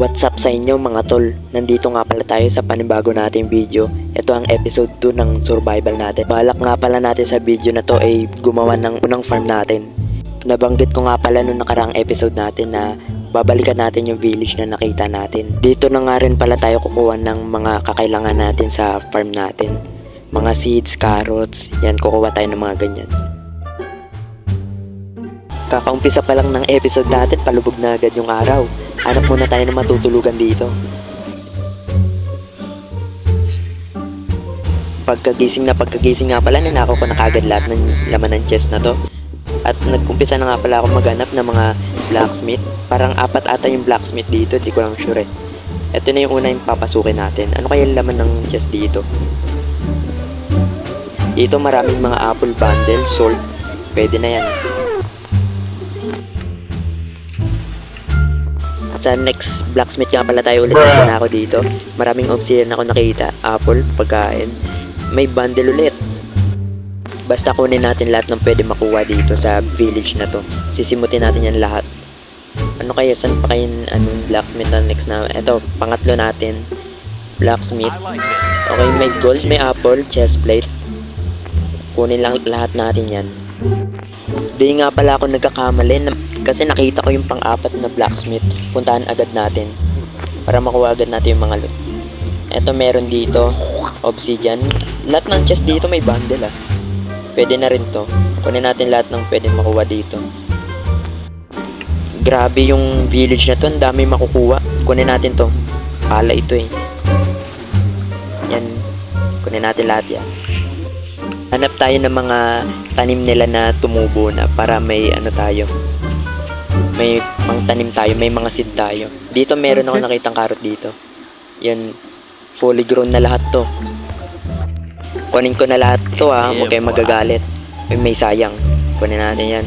What's up sa inyo mga tol? Nandito nga pala tayo sa panibago nating video. Ito ang episode 2 ng survival natin. Balak nga pala natin sa video na to ay gumawa ng unang farm natin. Nabanggit ko nga pala nung nakaraang episode natin na babalikan natin yung village na nakita natin. Dito na nga rin pala tayo kukuha ng mga kakailangan natin sa farm natin. Mga seeds, carrots, yan, kukuha tayo ng mga ganyan. Kakaumpisa pa lang ng episode natin, palubog na agad yung araw. Hanap muna tayo ng matutulugan dito. Pagkagising nga pala, nanakaw ko na kagad lahat ng laman ng chest na to. At nagkumpisa na nga pala ako maghanap ng mga blacksmith. Parang 4 ata yung blacksmith dito, di ko lang sure eh. Ito na yung una yung papasukin natin. Ano kaya yung laman ng chest dito? Dito maraming mga apple bundle, salt. Pwede na yan. Sa next blacksmith nga pala tayo ulit na ako dito. Maraming obsidian ako nakita. Apple, pagkain. May bundle ulit. Basta kunin natin lahat ng pwede makuha dito sa village na to. Sisimutin natin yan lahat. Ano kaya? Saan pa kayo blacksmith na next na? Ito, pangatlo natin. Blacksmith. Okay, may gold, may apple, chest plate. Kunin lang lahat natin yan. Di nga pala ako nagkakamali kasi nakita ko yung pang-4 na blacksmith. Puntahan agad natin para makuha agad natin yung mga loot. Eto meron dito obsidian. Lahat ng chest dito may bundle ah. Pwede na rin to. Kunin natin lahat ng pwede makuha dito. Grabe yung village na to, ang dami makukuha. Kunin natin to. Pala ito eh. Yan. Kunin natin lahat yan. Hanap tayo ng mga tanim nila na tumubo na para may ano tayo. May pangtanim tayo, may mga seed tayo. Dito meron ako nakitang carrot dito. Yan, fully grown na lahat to. Kunin ko na lahat to ha, huwag kayong magagalit. May sayang. Kunin natin yan.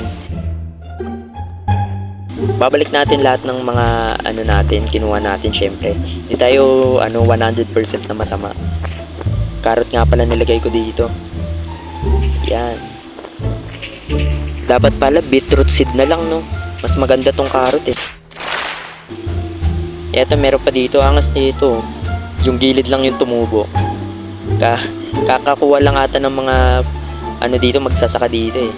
Babalik natin lahat ng mga ano natin, kinuha natin syempre. Hindi tayo 100% na masama. Carrot nga pala nilagay ko dito. Yan. Dapat pala beetroot seed na lang no. Mas maganda tong carrot eh. Eto meron pa dito, angas dito. Yung gilid lang yung tumubo. Kakakuha lang ata ng mga dito, magsasaka dito eh.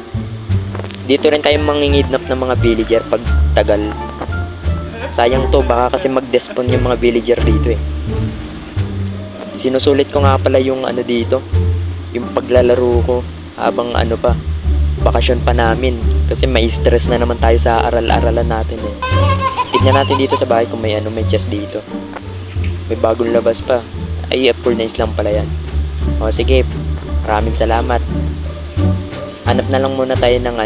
Dito rin tayo mangingidnap ng mga villager pag tagal. Sayang to, baka kasi mag-despawn yung mga villager dito eh. Sinusulit ko nga pala yung dito, yung paglalaro ko habang bakasyon pa namin kasi may stress na naman tayo sa aral-aralan natin eh. Tignan natin dito sa bahay kung may chest dito. May bagong labas pa. Ay, for nice lang pala yan. O sige, maraming salamat. Hanap na lang muna tayo ng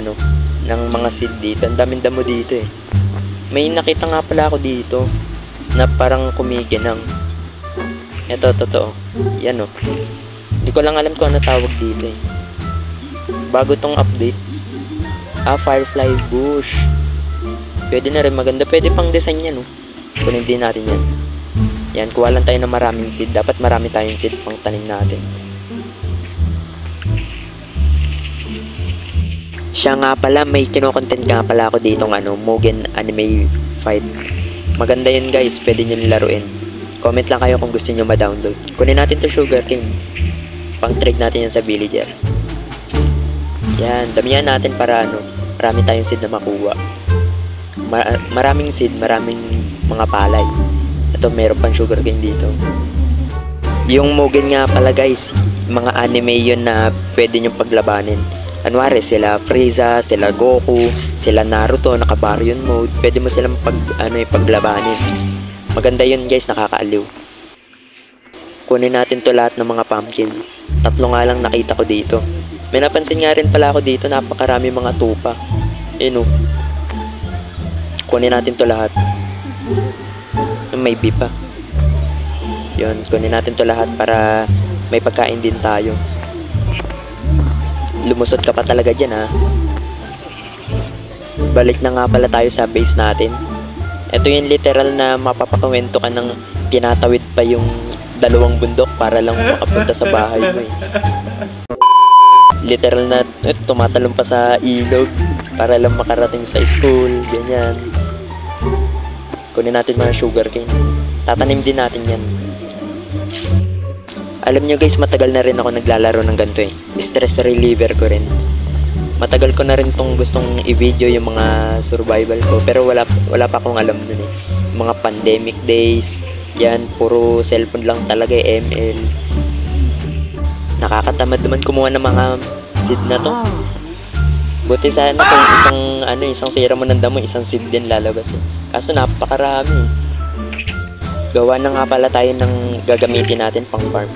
ng mga seed dito. Ang daming damo dito eh. May nakita nga pala ako dito na parang kumikinang. Ito, totoo. Yan o. Hindi ko lang alam kung ano tawag dito eh. Bago tong update. Firefly bush. Pwede na rin, maganda. Pwede pang design yan, no? Kunin din natin yan. Yan, kuha lang tayo ng maraming seed. Dapat marami tayong seed pang tanim natin. Siya nga pala, may kinokontent nga pala ako ditong Mugen Anime Fight. Maganda yun guys, pwede nyo laruin. Comment lang kayo kung gusto nyo ma-download. Kunin natin to sugarcane. Pang trade natin yan sa villager. Yan, damihan natin para marami tayong seed na makuha. Maraming seed, maraming mga palay. Ito, meron pang sugarcane dito. Yung Mugen nga pala guys, mga anime yun na pwede nyo paglabanin. Anwari, sila Frieza, sila Goku, sila Naruto, naka-Baryon mode. Pwede mo silang paglabanin. Maganda yun guys, nakakaaliw. Kunin natin to lahat ng mga pumpkin. 3 nga lang nakita ko dito. May napansin nga rin pala ako dito, napakarami mga tupa. Kunin natin to lahat. May bee pa. Yun, kunin natin to lahat para may pagkain din tayo. Lumusot ka pa talaga dyan ha. Balik na nga pala tayo sa base natin. Ito yung literal na mapapakawento ka ng tinatawid pa yung 2 bundok para lang makapunta sa bahay mo eh. Literal na tumatalon pa sa ilog para lang makarating sa school, ganyan. Kunin natin mga sugarcane. Tatanim din natin yan. Alam nyo guys, matagal na rin ako naglalaro ng ganito eh. Stress reliever ko rin. Matagal ko na rin tong gustong i-video yung mga survival ko. Pero wala pa akong alam dun eh. Mga pandemic days. Yan, puro cellphone lang talaga eh, ML. Nakakatamad naman kumuha ng mga seed na to. Buti sana kung isang sira mo ng damo, isang seed din lalabas eh. Kaso napakarami. Gawa na nga pala tayo ng gagamitin natin pang farm.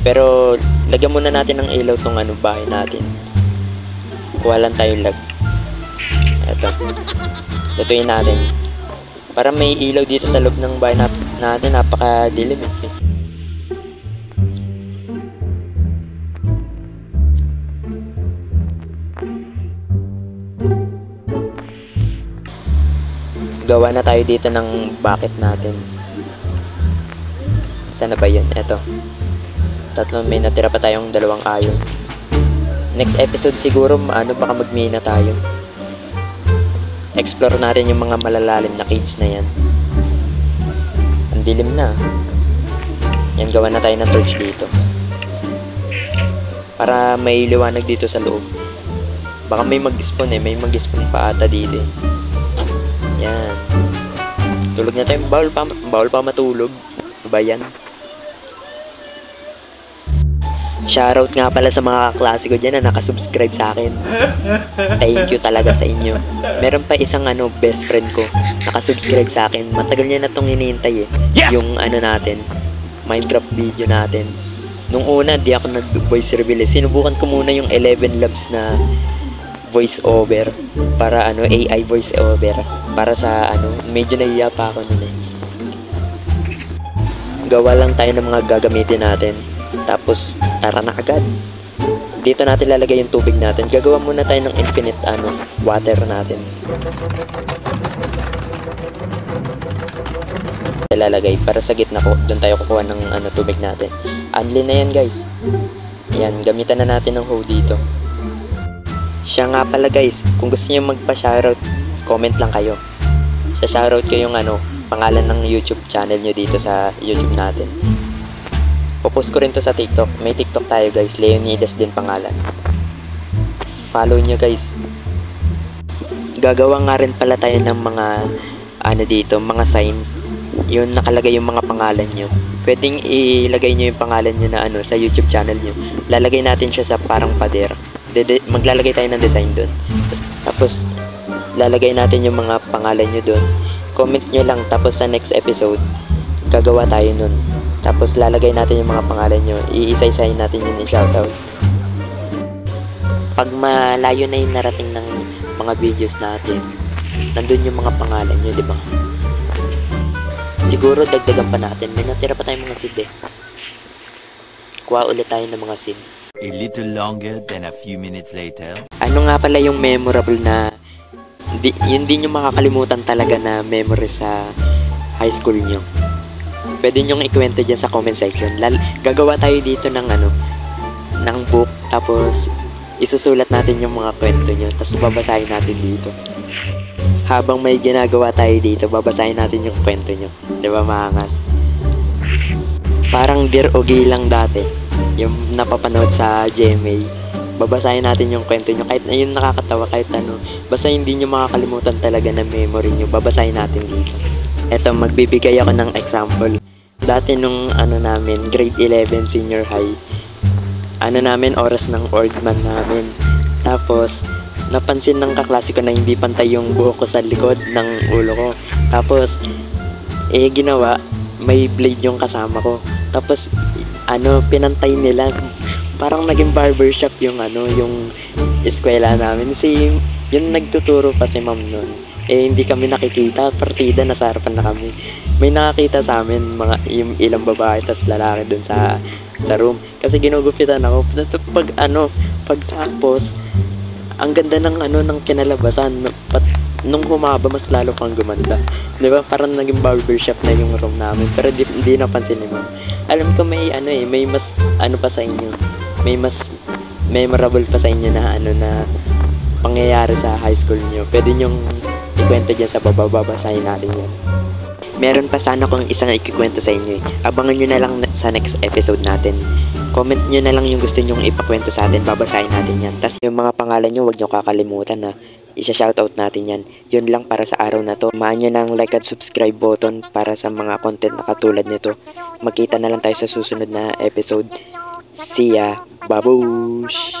Pero lagyan muna natin ng ilaw tong bahay natin. Kuha lang tayong lag. Eto. Lutuin natin. Para may ilaw dito sa loob ng bahay natin, napakadilim eh. Gawa na tayo dito ng bucket natin. Sana ba yun? Eto. May natira pa tayong 2 iron. Next episode siguro, baka magmina tayo. Explore natin yung mga malalalim na caves na yan. Ang dilim na. Yan, gawa na tayo ng torch dito. Para may liwanag dito sa loob. Baka may mag-spawn eh. May mag-spawn pa ata dito eh. Yan. Tulog na tayo. Bawal pa matulog. Ba yan? Shoutout nga pala sa mga kaklase ko dyan na nakasubscribe sa akin. Thank you talaga sa inyo. Meron pa isang best friend ko nakasubscribe sa akin. Matagal niya na itong hinihintay eh. Yes! Yung natin, Minecraft video natin. Nung una, di ako nag-voice reveal eh. Sinubukan ko muna yung 11 Labs na voice over. Para AI voice over. Para sa medyo nahiya pa ako nun eh. Gawa lang tayo ng mga gagamitin natin. Tapos, tara na agad. Dito natin lalagay yung tubig natin. Gagawa muna tayo ng infinite water natin. Lalagay para sa gitna ko. Doon tayo kukuha ng tubig natin. Unli na yan guys. Yan, gamitan na natin ng hoe dito. Siya nga pala guys, kung gusto niyo magpa-shoutout, comment lang kayo. Sa shoutout ko yung pangalan ng YouTube channel nyo dito sa YouTube natin. Popost ko rin to sa TikTok. May TikTok tayo guys. Leonidas din pangalan. Follow nyo guys. Gagawa nga rin pala tayo ng mga dito, mga sign. Yun nakalagay yung mga pangalan nyo. Pwedeng ilagay nyo yung pangalan nyo na sa YouTube channel nyo. Lalagay natin siya sa parang pader. Maglalagay tayo ng design dun. Tapos lalagay natin yung mga pangalan nyo dun. Comment nyo lang. Tapos sa next episode, gagawa tayo nun. Tapos lalagay natin yung mga pangalan nyo. Iisa-isahin natin yun i-shoutout. Pag malayo na yung narating ng mga videos natin, nandun yung mga pangalan nyo, di ba? Siguro dagdagan pa natin. May natira pa tayong mga seed eh. Kuha ulit tayo ng mga seed. A little longer than a few minutes later. Ano nga pala yung memorable na yun din yung makakalimutan talaga na memory sa high school nyo? Pwede nyong ikwento dyan sa comment section. Gagawa tayo dito ng ng book. Tapos isusulat natin yung mga kwento nyo. Tapos babasahin natin dito. Habang may ginagawa tayo dito, babasahin natin yung kwento nyo. Diba maangas? Parang Dear Ogie lang dati. Yung napapanood sa GMA. Babasahin natin yung kwento nyo. Kahit na yun nakakatawa, kahit basta hindi nyo makakalimutan talaga na memory nyo. Babasahin natin dito. Eto, magbibigay ako ng example. Dati nung namin, grade 11 senior high, namin, oras ng orgman namin. Tapos, napansin ng kaklase ko na hindi pantay yung buhok ko sa likod ng ulo ko. Tapos, ginawa, may blade yung kasama ko. Tapos, pinantay nila. Parang naging barbershop yung yung eskwela namin. Kasi, yun nagtuturo pa si ma'am nun. Hindi kami nakikita, partida, nasa harapan na kami. May nakakita sa amin, yung ilang babae, tas lalaki dun sa room. Kasi ginugupitan ako. Pagtapos, ang ganda ng kinalabasan. Nung humaba, mas lalo pang gumanda. Diba? Parang naging barbershop na yung room namin. Pero di napansin ni ma'am. Alam ko may may mas pa sa inyo. May mas memorable pa sa inyo na na pangyayari sa high school nyo. Pwede nyong ikwento dyan sa baba, babasahin natin yan. Meron pa sana kung isang ikikwento sa inyo eh. Abangan nyo na lang sa next episode natin. Comment nyo na lang yung gusto nyong ipakwento sa atin, babasahin natin yan. Tapos yung mga pangalan nyo, huwag nyo kakalimutan na isa-shoutout natin yan. Yun lang para sa araw na to. Maan nyo ng like at subscribe button para sa mga content na katulad nito. Magkita na lang tayo sa susunod na episode. See ya! Babush!